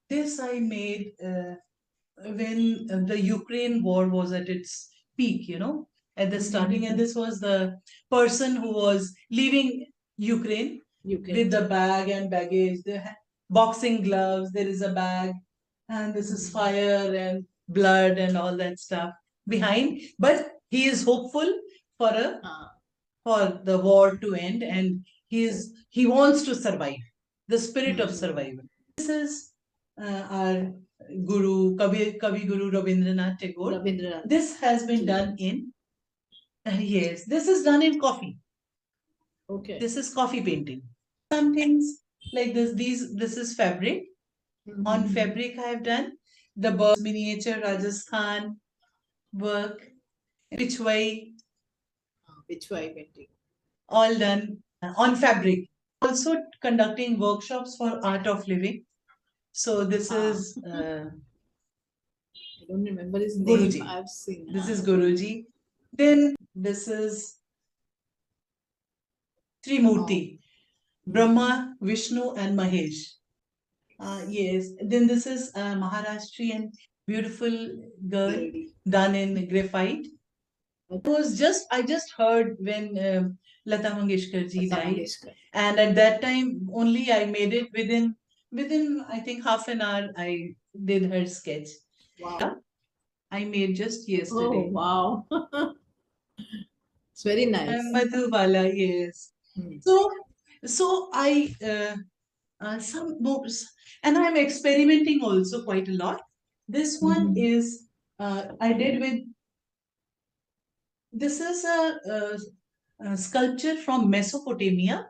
This I made when the Ukraine war was at its peak, at the starting, and this was the person who was leaving Ukraine with the bag and baggage, the boxing gloves. There is a bag, and this is fire and blood and all that stuff behind. But he is hopeful for a for the war to end, and he wants to survive. The spirit of survival. This is our Guru Kavi Guru Rabindranath Tagore. Rabindranath. This has been done in yes. This is done in coffee. Okay. This is coffee painting. Some things like this. This is fabric. On fabric, I have done the birds miniature Rajasthan work, Pichwai, Pichwai painting. all done on fabric. Also conducting workshops for art of living. So this is I don't remember his Guruji. name. I've seen. This is Guruji. Then this is Trimurti, Brahma, Vishnu, and Mahesh. Yes. Then this is a Maharashtrian beautiful girl done in graphite. I just heard when Lata Mangeshkar ji died, and at that time only I made it within I think half an hour I did her sketch. Wow. I made just yesterday. Oh, wow. It's very nice. Madhubala, yes. So I some books, and I'm experimenting also quite a lot. This one is I did with. This is a sculpture from Mesopotamia.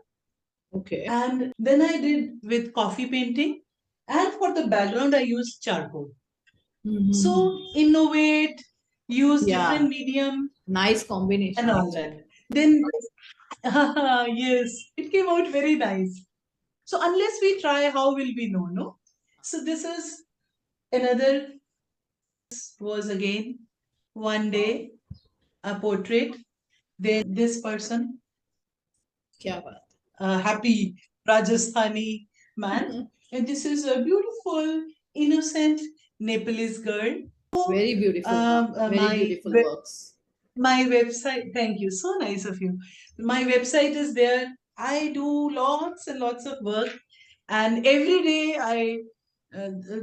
Okay. And then I did with coffee painting, and for the background I used charcoal. So innovate, use different medium. Nice combination. And all that. Then yes, it came out very nice. So unless we try, how will we know, no? So this is another. This was again one day a portrait. Then this person, Kya baat. a happy Rajasthani man, and this is a beautiful, innocent Nepalese girl. Very beautiful. Very beautiful works. My website, thank you, so nice of you. My website is there. I do lots and lots of work, and every day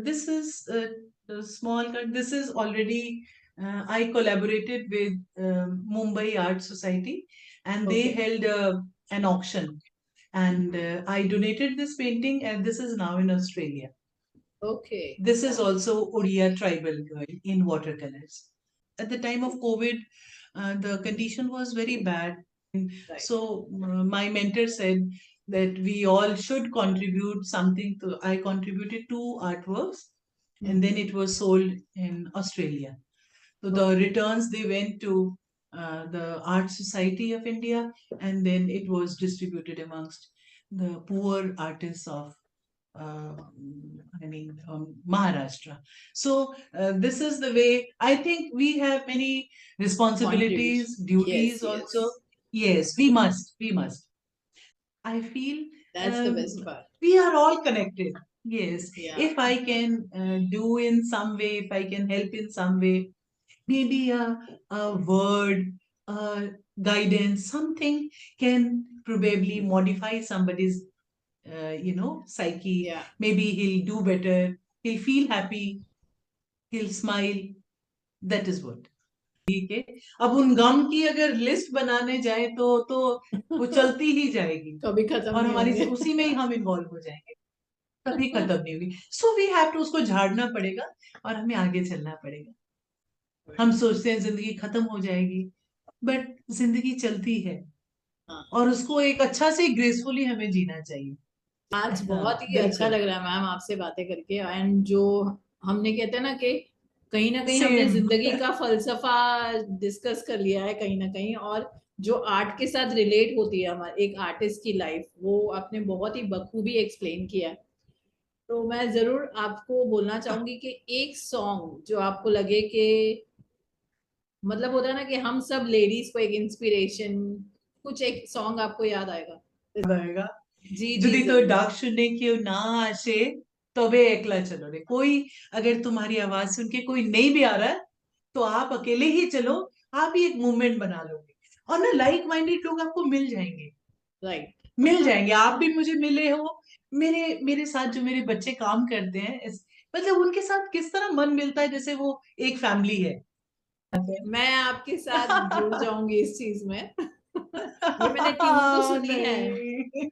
this is a small. This is already. I collaborated with Mumbai Art Society, and they held an auction, and I donated this painting, and this is now in Australia. Okay. This is also Odia tribal girl in watercolors. at the time of COVID, the condition was very bad. Right. So my mentor said that we all should contribute something to. I contributed two artworks, and then it was sold in Australia. So the returns, they went to the Art Society of India, and then it was distributed amongst the poor artists of uh, Maharashtra. So this is the way. I think we have many responsibilities, Contribution. duties Yes, also. yes. Yes, we must. We must. I feel That's the best part. we are all connected. Yes. Yeah. If I can do in some way, if I can help in some way, maybe a word, guidance, something can probably modify somebody's, psyche. Yeah. Maybe he'll do better, he'll feel happy, he'll smile. That is what. ठीक है. अब उन गम की अगर लिस्ट बनाने जाए तो वो चलती ही जाएगी कभी खत्म और नहीं हमारी होंगे. उसी में ही हम इन्वॉल्व हो जाएंगे, कभी खत्म नहीं होगी. सो वी हैव टू उसको झाड़ना पड़ेगा और हमें आगे चलना पड़ेगा. हम सोचते हैं जिंदगी खत्म हो जाएगी, बट जिंदगी चलती है हाँ. और उसको एक अच्छा से ग्रेसफुली हमें जीना चाहिए. आज बहुत ही अच्छा बिल्कुल. लग रहा है मैम आपसे बातें करके. एंड जो हमने कहते हैं ना कहीं हमने सेम. जिंदगी का फलसफा डिस्कस कर लिया है कहीं ना कहीं. और जो आर्ट के साथ रिलेट होती है हमारे एक आर्टिस्ट की लाइफ, वो आपने बहुत ही बखूबी एक्सप्लेन किया है. तो मैं जरूर आपको बोलना चाहूंगी कि एक सॉन्ग जो आपको लगे कि मतलब होता है ना कि हम सब लेडीज को एक इंस्पिरेशन, कुछ एक सॉन्ग आपको याद आएगा. रहेगा. जी जी যদি তোর जरूर. ডাক শুনে কেউ না আসে তবে একলা चलो रे. कोई अगर तुम्हारी आवाज सुन के कोई नहीं भी आ रहा है तो आप अकेले ही चलो. आप ही एक मूवमेंट बना लोगे और ना लाइक माइंडेड लोग आपको मिल जाएंगे. राइट. मिल जाएंगे. आप भी मुझे मिले हो. मेरे मेरे साथ जो मेरे बच्चे काम करते हैं मतलब उनके साथ किस तरह मन मिलता है, जैसे वो एक फैमिली है. मैं आपके साथ जुड़ जाऊंगी इस चीज में. ये मैंने ट्यून तो सुनी है नहीं.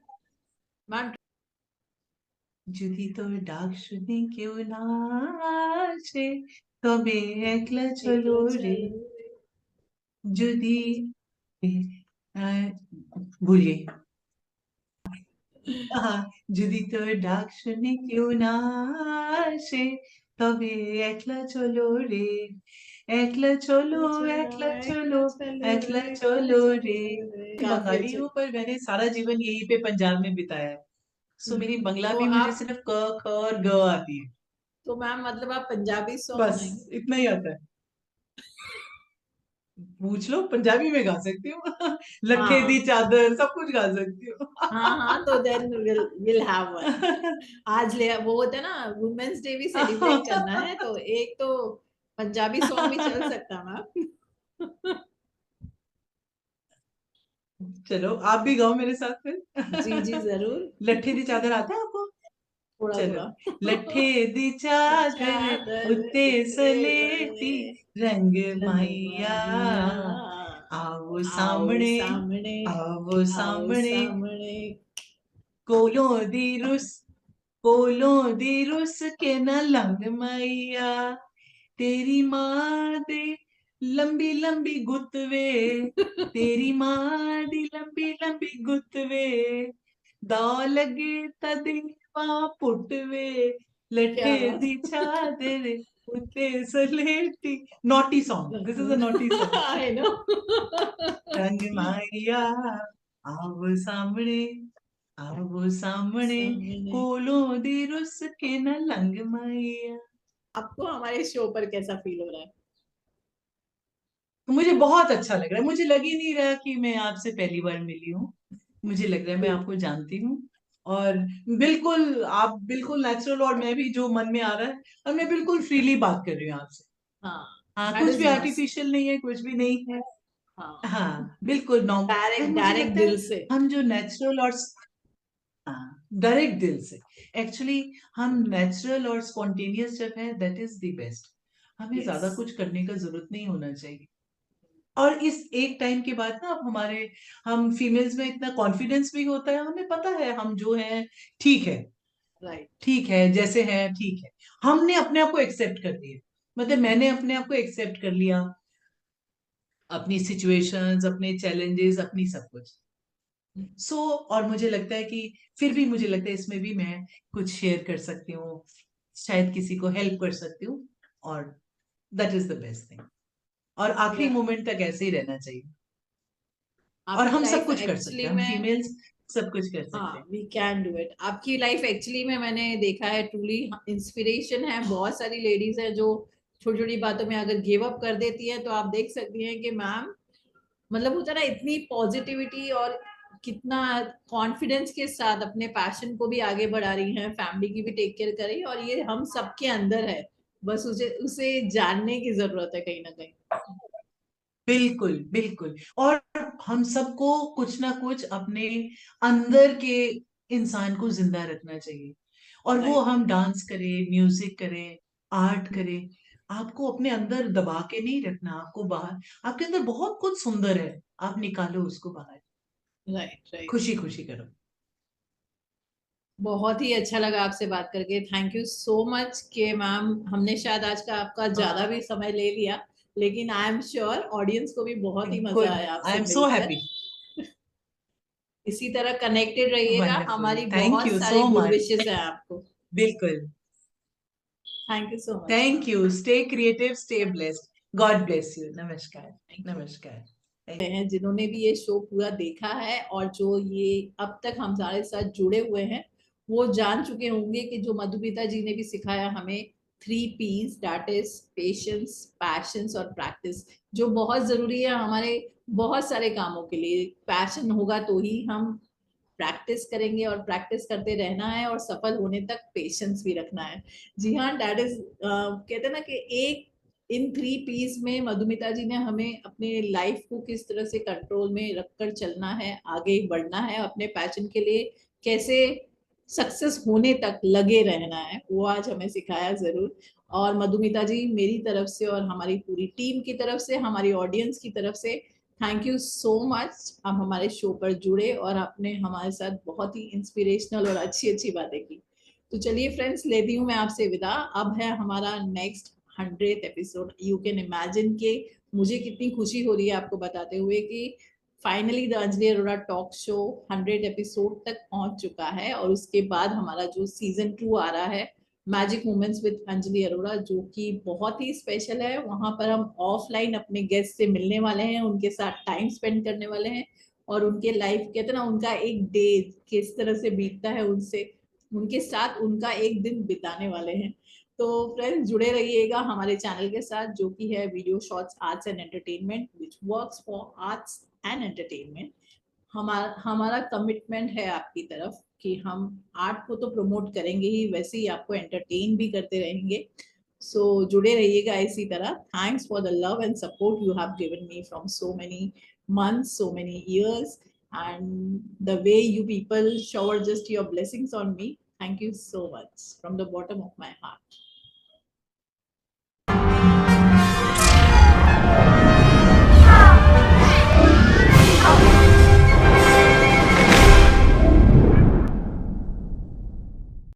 मैम. যদি তোর ডাক শুনে কেউ না আসে তবে একলা চলো রে. যদি আহ, ভুল গই. যদি তোর ডাক শুনে কেউ না আসে তবে একলা চলো রে. একলা चलो, একলা चलो, একলা चलो रे. काफी बंगाली अच्छे. हूँ पर मैंने सारा जीवन यहीं पे पंजाब में बिताया है. सो मेरी बंगला तो भी मुझे आप, सिर्फ क ख और ग आती है. तो मैम मतलब आप पंजाबी सॉन्ग बस सुनाएंगे. इतना ही आता है. पूछ लो, पंजाबी में गा सकती हूँ. लट्ठे दी हाँ चादर सब कुछ गा सकती हूँ. हाँ हाँ, तो देन विल हैव वन. आज ले वो होता है ना, वुमेन्स डे भी सेलिब्रेट करना है, तो एक तो पंजाबी सॉन्ग भी चल सकता है मैम. चलो आप भी गाओ मेरे साथ फिर. जी जी जरूर. लट्ठे दी चादर आता है आपको? थोड़ा चलो. थोड़ा. लट्ठे दी चादर चादर उत्ते सलेटी रंग रंग माहिया माहिया आओ आओ सामने, सामने, आओ आओ सामने. सामने. कोलों दी रुस, कोलों दी रुस के न लंग माहिया तेरी माँ दे लंबी लंबी गुतवे. तेरी माँ दी लंबी लंबी गुतवे दौ लगे तदेवा पुटवे. क्या लठे बात. दी चादर उत्ते सलेटी. Naughty song, this is a naughty song. I know. रंग मारिया आओ सामने, आओ सामने. सामने. कोलों दी रुस के न लंग माइया. आपको हमारे शो पर कैसा फील हो रहा है? मुझे बहुत अच्छा लग रहा है. मुझे लग ही नहीं रहा कि मैं आपसे पहली बार मिली हूँ. मुझे लग रहा है मैं आपको जानती हूँ. और बिल्कुल आप बिल्कुल नेचुरल, और मैं भी जो मन में आ रहा है, और मैं बिल्कुल फ्रीली बात कर रही हूँ आपसे. हाँ, हाँ, दैट कुछ भी इज मस्त. आर्टिफिशियल नहीं है, कुछ भी नहीं है. हाँ, हाँ बिल्कुल नॉर्मल. डायरेक्ट एंड मुझे डायरेक्ट लगता है दिल से. हम जो नेचुरल और डायरेक्ट दिल से, एक्चुअली हम नेचुरल और स्पॉन्टेनियस जब है, दैट इज द बेस्ट. हमें यस. ज्यादा कुछ करने का जरूरत नहीं होना चाहिए. और इस एक टाइम के बाद ना, अब हमारे हम फीमेल्स में इतना कॉन्फिडेंस भी होता है, हमें पता है हम जो है ठीक है. राइट. ठीक है जैसे है, ठीक है. हमने अपने आप को एक्सेप्ट कर लिया. मतलब मैंने अपने आप को एक्सेप्ट कर लिया. अपनी सिचुएशंस, अपने चैलेंजेस, अपनी सब कुछ। और मुझे लगता है कि फिर भी मुझे लगता है इसमें भी मैं कुछ शेयर कर सकती हूँ, शायद किसी को हेल्प कर सकती हूँ, और that is the best thing. और आखिरी मोमेंट तक ऐसे ही रहना चाहिए। और आपकी हम सब लाइफ कुछ कर सकते एक्चुअली हैं, हम में, फीमेल्स सब कुछ कर सकते हाँ हैं। We can do it. आपकी लाइफ एक्चुअली में मैंने देखा है ट्रूली इंस्पिरेशन है। बहुत सारी लेडीज है जो छोटी छोटी बातों में अगर गिव अप कर देती है, तो आप देख सकती हैं कि मैम मतलब होता है ना, इतनी पॉजिटिविटी और कितना कॉन्फिडेंस के साथ अपने पैशन को भी आगे बढ़ा रही हैं, फैमिली की भी टेक केयर कर रही है, और ये हम सबके अंदर है, बस उसे उसे जानने की जरूरत है कहीं ना कहीं। बिल्कुल बिल्कुल। और हम सबको कुछ ना कुछ अपने अंदर के इंसान को जिंदा रखना चाहिए, और वो राइट। हम डांस करें, म्यूजिक करें, आर्ट करें। आपको अपने अंदर दबा के नहीं रखना, आपको बाहर, आपके अंदर बहुत कुछ सुंदर है, आप निकालो उसको बाहर, राइट राइट। खुशी खुशी करो। बहुत ही अच्छा लगा आपसे बात करके। थैंक यू सो मच के मैम, हमने शायद आज का आपका ज्यादा भी हाँ, समय ले लिया, लेकिन आई एम श्योर ऑडियंस को भी बहुत ही मजा गुड, आया आई आपसे एम सो मिलकर। हैप्पी। इसी तरह कनेक्टेड रहिएगा, वंडरफुल, हमारी थैंक बहुत यू सारी सो गुड मच। विशेस है आपको। बिल्कुल। Thank you so much thank ma'am. You, stay creative, stay blessed, God bless you. नमस्कार। नमस्कार। हैं जिन्होंने भी ये शो पूरा देखा है और जो ये अब तक हमारे साथ जुड़े हुए हैं, वो जान चुके होंगे कि जो मधुमिता जी ने भी सिखाया हमें, 3 P's, that is patience, patience और प्रैक्टिस, जो बहुत जरूरी है हमारे बहुत सारे कामों के लिए। पैशन होगा तो ही हम प्रैक्टिस करेंगे, और प्रैक्टिस करते रहना है, और सफल होने तक पेशेंस भी रखना है। जी हाँ, दैट इज कहते हैं ना कि एक इन 3 P's में मधुमिता जी ने हमें अपने लाइफ को किस तरह से कंट्रोल में रखकर चलना है, आगे बढ़ना है, अपने पैशन के लिए कैसे सक्सेस होने तक लगे रहना है, वो आज हमें सिखाया जरूर। और मधुमिता जी, मेरी तरफ से और हमारी पूरी टीम की तरफ से, हमारी ऑडियंस की तरफ से थैंक यू सो मच। आप हमारे शो पर जुड़े और आपने हमारे साथ बहुत ही इंस्पिरेशनल और अच्छी अच्छी बातें की। तो चलिए फ्रेंड्स, लेती हूँ मैं आपसे विदा। अब है हमारा next 100th episode. You can imagine के मुझे कितनी खुशी हो रही है आपको बताते हुए कि finally the Anjali Arora talk show 100 episode तक पहुंच चुका है, और उसके बाद हमारा जो सीजन 2 आ रहा है, magic moments with Anjali Arora, जो कि बहुत ही स्पेशल है। वहां पर हम ऑफलाइन अपने गेस्ट से मिलने वाले हैं, उनके साथ टाइम स्पेंड करने वाले हैं, और उनके लाइफ कहते हैं ना, उनका एक डे किस तरह से बीतता है, उनसे उनके साथ उनका एक दिन बिताने वाले हैं। तो फ्रेंड्स, जुड़े रहिएगा हमारे चैनल के साथ, जो कि है video shorts arts and entertainment, which works for arts and entertainment. हमारा हमारा कमिटमेंट है आपकी तरफ कि हम आर्ट को तो प्रमोट करेंगे ही, वैसे ही आपको एंटरटेन भी करते रहेंगे। सो जुड़े रहिएगा इसी तरह। Thanks for the love and support you have given me from so many months, so many years, and the way you people shower just your blessings on me. Thank you so much from the bottom of my heart.